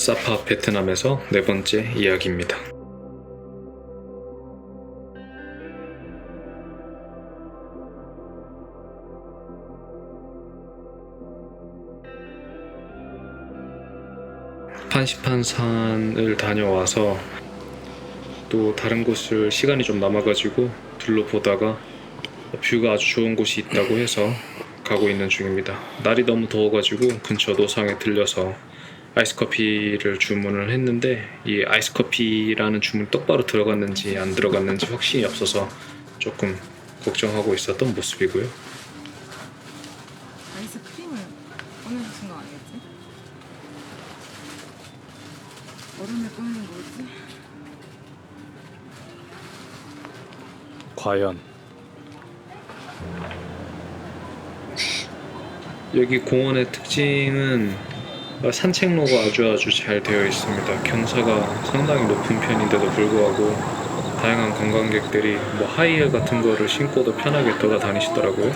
사파 베트남에서 네 번째 이야기입니다. 판시판산을 다녀와서 또 다른 곳을 시간이 좀 남아가지고 둘러보다가 뷰가 아주 좋은 곳이 있다고 해서 가고 있는 중입니다. 날이 너무 더워가지고 근처 노상에 들려서 아이스커피를 주문을 했는데 이 아이스커피라는 주문이 똑바로 들어갔는지 안 들어갔는지 확신이 없어서 조금 걱정하고 있었던 모습이고요. 아이스크림을 꺼내주신 거 아니겠지? 얼음을 꺼내는 거겠지? 과연 여기 공원의 특징은 산책로가 아주 잘 되어 있습니다. 경사가 상당히 높은 편인데도 불구하고 다양한 관광객들이 하이힐 같은 거를 신고도 편하게 돌아다니시더라고요.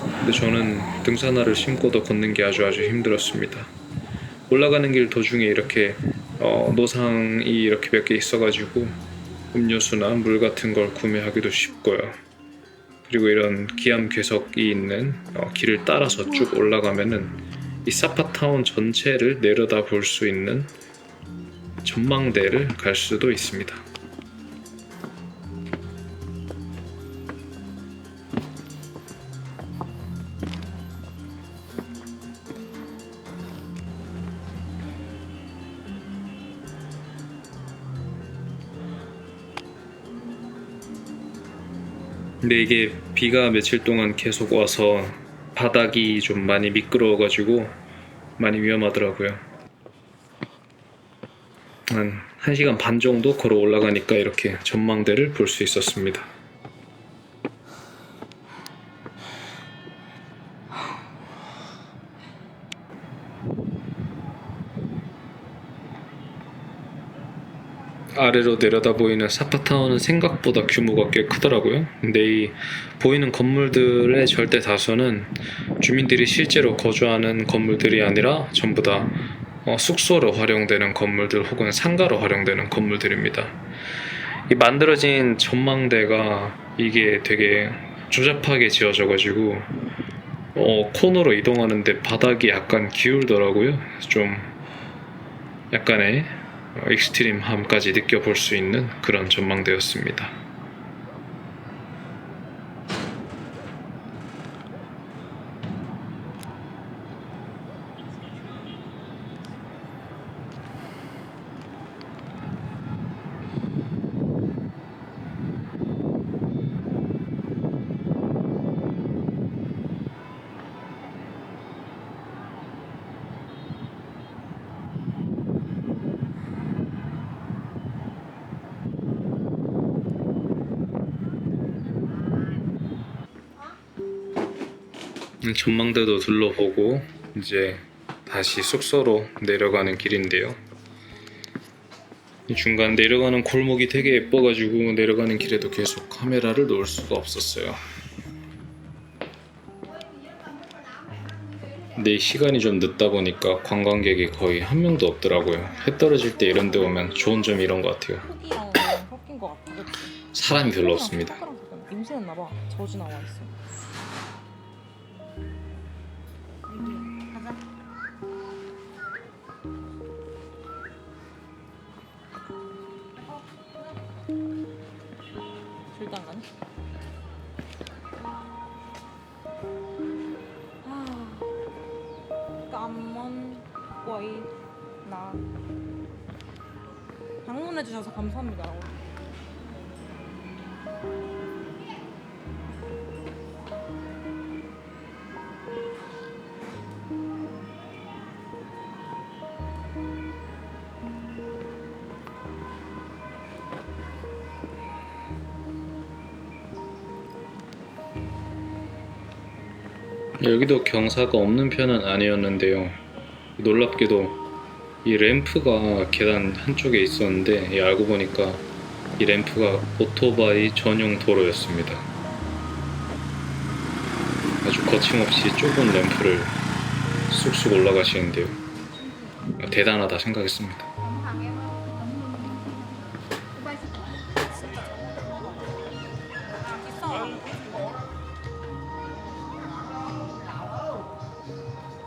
근데 저는 등산화를 신고도 걷는 게 아주 힘들었습니다. 올라가는 길 도중에 이렇게 노상이 이렇게 몇 개 있어가지고 음료수나 물 같은 걸 구매하기도 쉽고요. 그리고 이런 기암괴석이 있는 길을 따라서 쭉 올라가면은 이 사파타운 전체를 내려다 볼 수 있는 전망대를 갈 수도 있습니다. 근데 이게 비가 며칠 동안 계속 와서 바닥이 좀 많이 미끄러워가지고 많이 위험하더라고요. 한 1시간 반 정도 걸어 올라가니까 이렇게 전망대를 볼 수 있었습니다. 아래로 내려다 보이는 사파타운은 생각보다 규모가 꽤 크더라고요. 근데 이 보이는 건물들의 절대 다수는 주민들이 실제로 거주하는 건물들이 아니라 전부 다 숙소로 활용되는 건물들 혹은 상가로 활용되는 건물들입니다. 이 만들어진 전망대가 이게 되게 조잡하게 지어져가지고 코너로 이동하는데 바닥이 약간 기울더라고요. 좀 약간의 익스트림함까지 느껴볼 수 있는 그런 전망대였습니다. 전망대도 둘러보고 이제 다시 숙소로 내려가는 길인데요. 이 중간 내려가는 골목이 되게 예뻐가지고 내려가는 길에도 계속 카메라를 놓을 수가 없었어요. 근데 시간이 좀 늦다 보니까 관광객이 거의 한 명도 없더라고요. 해 떨어질 때 이런 데 오면 좋은 점이 이런 것 같아요. 흙이랑 섞인 거 같아, 그치? 사람이 별로 없습니다. 냄새는 나봐. 저주 나와 있어. 가자. 절대 안 가네. 까만 꼬이 나 방문해 주셔서 감사합니다. 여기도 경사가 없는 편은 아니었는데요. 놀랍게도 이 램프가 계단 한쪽에 있었는데 알고 보니까 이 램프가 오토바이 전용 도로였습니다. 아주 거침없이 좁은 램프를 쑥쑥 올라가시는데요. 대단하다 생각했습니다. 비싸.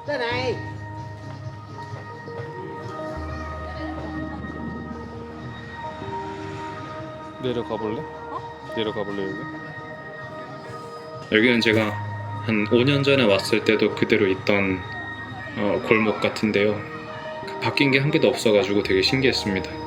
Đây này. 내려가 볼래? 내려가 볼래 여기? 여기는 제가 한 5년 전에 왔을 때도 그대로 있던 골목 같은데요. 바뀐 게 한 개도 없어가지고 되게 신기했습니다.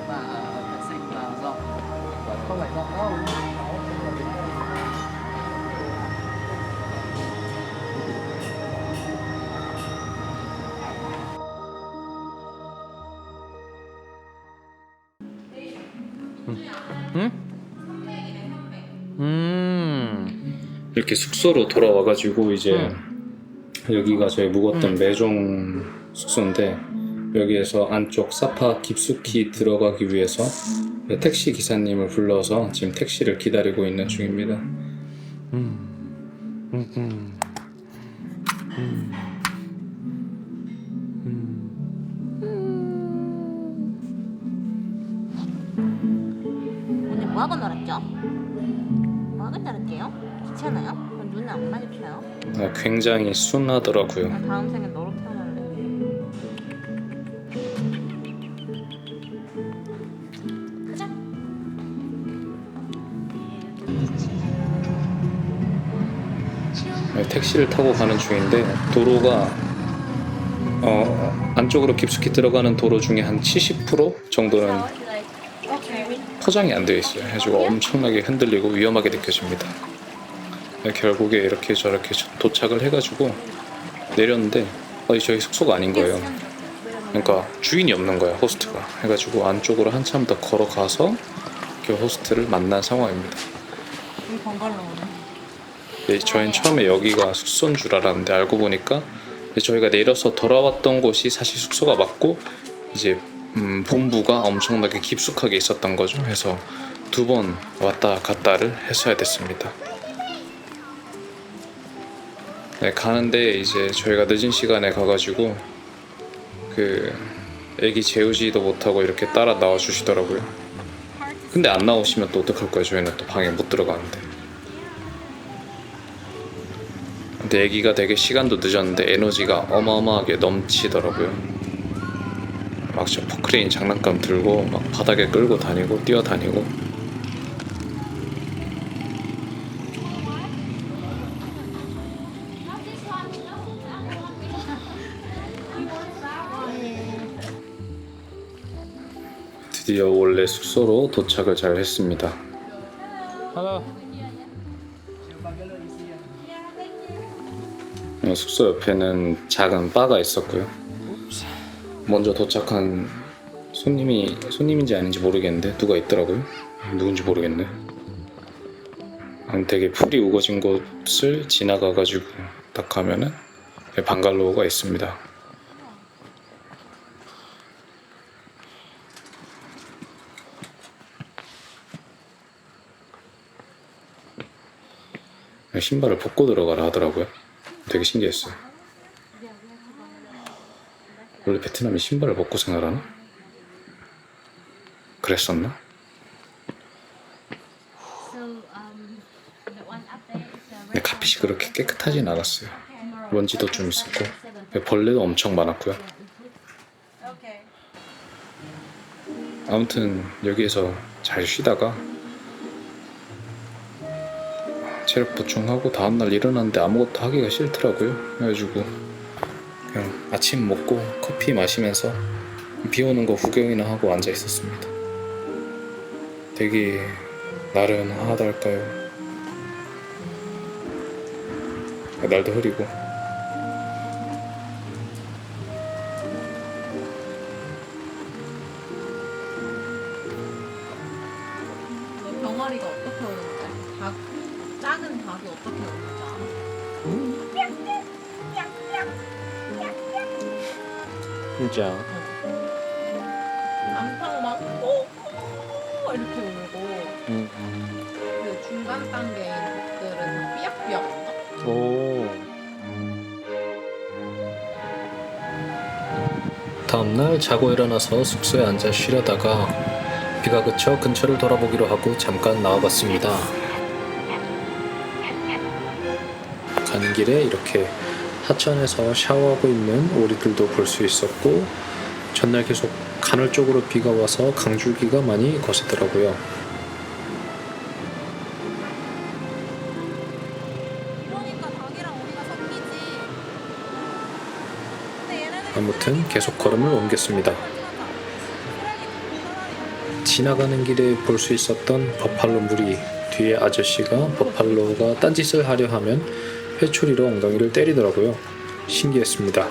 Và thạch xanh là rau. Không phải rau đâu. 이렇게 숙소로 돌아와가지고 이제 여기가 저희 묵었던 매종 숙소인데 여기에서 안쪽 사파 깊숙이 들어가기 위해서 택시 기사님을 불러서 지금 택시를 기다리고 있는 중입니다. 오늘 뭐하고 놀았죠? 뭐하고 놀았대요? 귀찮아요? 눈에 안 마주쳐요? 굉장히 순하더라고요. 나 다음 생에 너로 태어날래. 가자. 택시를 타고 가는 중인데 도로가 안쪽으로 깊숙이 들어가는 도로 중에 한 70% 정도는 포장이 안 되어 있어요. 해가지고 엄청나게 흔들리고 위험하게 느껴집니다. 결국에 이렇게 저렇게 도착을 해가지고 내렸는데 저희 숙소가 아닌 거예요. 그러니까 주인이 없는 거야, 호스트가. 해가지고 안쪽으로 한참 더 걸어가서 그 호스트를 만난 상황입니다. 이 번갈로우네. 저희는 처음에 여기가 숙소인 줄 알았는데 알고 보니까 저희가 내려서 돌아왔던 곳이 사실 숙소가 맞고 이제 본부가 엄청나게 깊숙하게 있었던 거죠. 그래서 2번 왔다 갔다를 했어야 됐습니다. 네, 가는데 이제 저희가 늦은 시간에 가가지고 그 애기 재우지도 못하고 이렇게 따라 나와 주시더라고요. 근데 안 나오시면 또 어떡할 거예요? 저희는 또 방에 못 들어가는데. 근데 애기가 되게 시간도 늦었는데 에너지가 어마어마하게 넘치더라고요. 막 저 포크레인 장난감 들고 막 바닥에 끌고 다니고 뛰어다니고. 드디어 원래 숙소로 도착을 잘 했습니다. 숙소 옆에는 작은 바가 있었고요. 먼저 도착한 손님인지 아닌지 모르겠는데 누가 있더라고요. 누군지 모르겠네. 되게 풀이 우거진 곳을 지나가가지고 딱 가면은 방갈로우가 있습니다. 신발을 벗고 들어가라 하더라고요. 되게 신기했어요. 원래 베트남이 신발을 벗고 생활하나? 그랬었나? 근데 카펫이 그렇게 깨끗하진 않았어요. 먼지도 좀 있었고 벌레도 엄청 많았고요. 아무튼 여기에서 잘 쉬다가 체력 보충하고 다음날 일어났는데 아무것도 하기가 싫더라고요. 그래가지고 그냥 아침 먹고 커피 마시면서 비 오는 거 구경이나 하고 앉아 있었습니다. 되게 나른하달까요? 날도 흐리고 큰 닭이 어떻게 오는지 알아? 진짜. 암탉 막 오! 이렇게 울고 그 중간 단계인 닭들은 삐약삐약 온다? 오. 다음날 자고 일어나서 숙소에 앉아 쉬려다가 비가 그쳐 근처를 돌아보기로 하고 잠깐 나와봤습니다. 가는 길에 이렇게 하천에서 샤워하고 있는 오리들도 볼 수 있었고 전날 계속 간헐적으로 비가 와서 강줄기가 많이 거세더라고요. 그러니까 닭이랑 우리가 섞이지. 근데 얘네들이 아무튼 계속 걸음을 옮겼습니다. 쓰레기 지나가는 길에 볼 수 있었던 버팔로 무리. 뒤에 아저씨가 버팔로가 딴짓을 하려 하면 회초리로 엉덩이를 때리더라고요. 신기했습니다.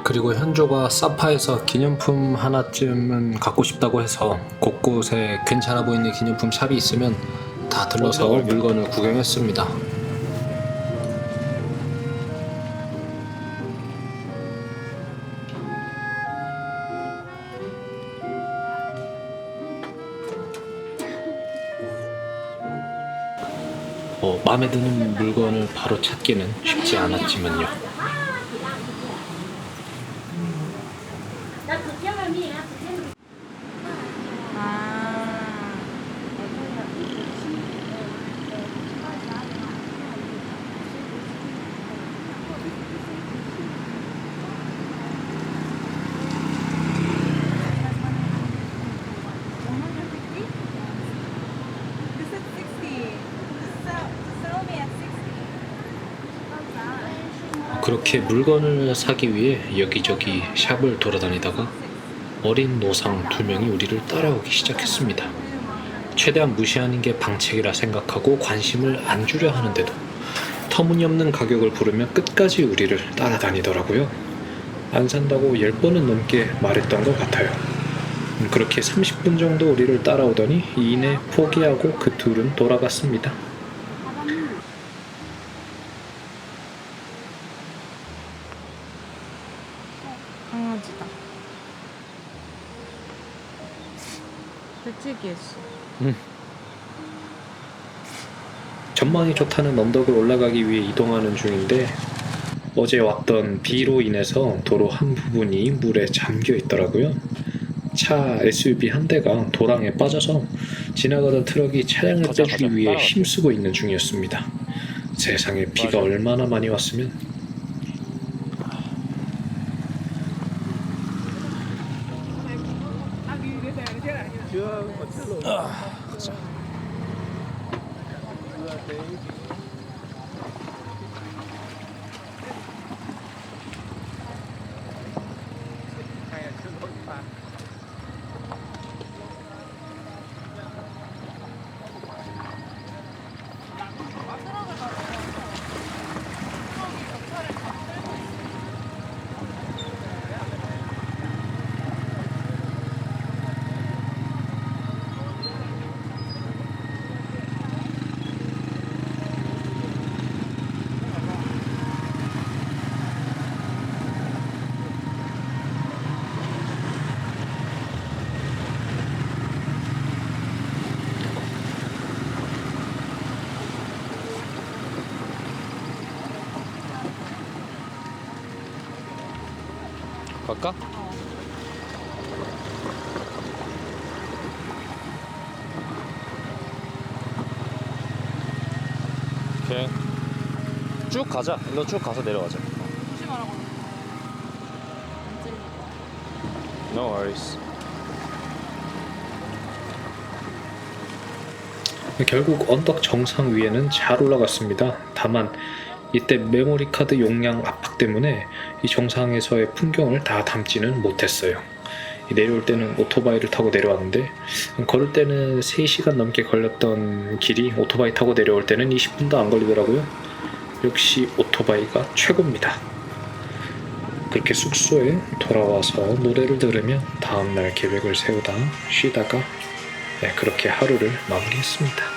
그리고 현조가 사파에서 기념품 하나쯤은 갖고 싶다고 해서 곳곳에 괜찮아 보이는 기념품 샵이 있으면 다 들러서 물건을 구경했습니다. 마음에 드는 물건을 바로 찾기는 쉽지 않았지만요. 그렇게 물건을 사기 위해 여기저기 샵을 돌아다니다가 어린 노상 2명이 우리를 따라오기 시작했습니다. 최대한 무시하는 게 방책이라 생각하고 관심을 안 주려 하는데도 터무니없는 가격을 부르면 끝까지 우리를 따라다니더라고요. 안 산다고 10번은 넘게 말했던 것 같아요. 그렇게 30분 정도 우리를 따라오더니 이내 포기하고 그 둘은 돌아갔습니다. 강아지다. 배치기했어. 전망이 좋다는 언덕을 올라가기 위해 이동하는 중인데 어제 왔던 비로 인해서 도로 한 부분이 물에 잠겨 있더라고요. 차 SUV 한 대가 도랑에 빠져서 지나가던 트럭이 차량을 빼주기 위해 힘쓰고 있는 중이었습니다. 세상에 비가 얼마나 많이 왔으면. 갈까? 오케이. 쭉 가자. 너 쭉 가서 내려가자. 조심하라고. 안 찔릴 거야. No worries. 결국 언덕 정상 위에는 잘 올라갔습니다. 다만 이때 메모리 카드 용량 압박 때문에 이 정상에서의 풍경을 다 담지는 못했어요. 내려올 때는 오토바이를 타고 내려왔는데 걸을 때는 3시간 넘게 걸렸던 길이 오토바이 타고 내려올 때는 20분도 안 걸리더라고요. 역시 오토바이가 최고입니다. 그렇게 숙소에 돌아와서 노래를 들으며 다음날 계획을 세우다 쉬다가 그렇게 하루를 마무리했습니다.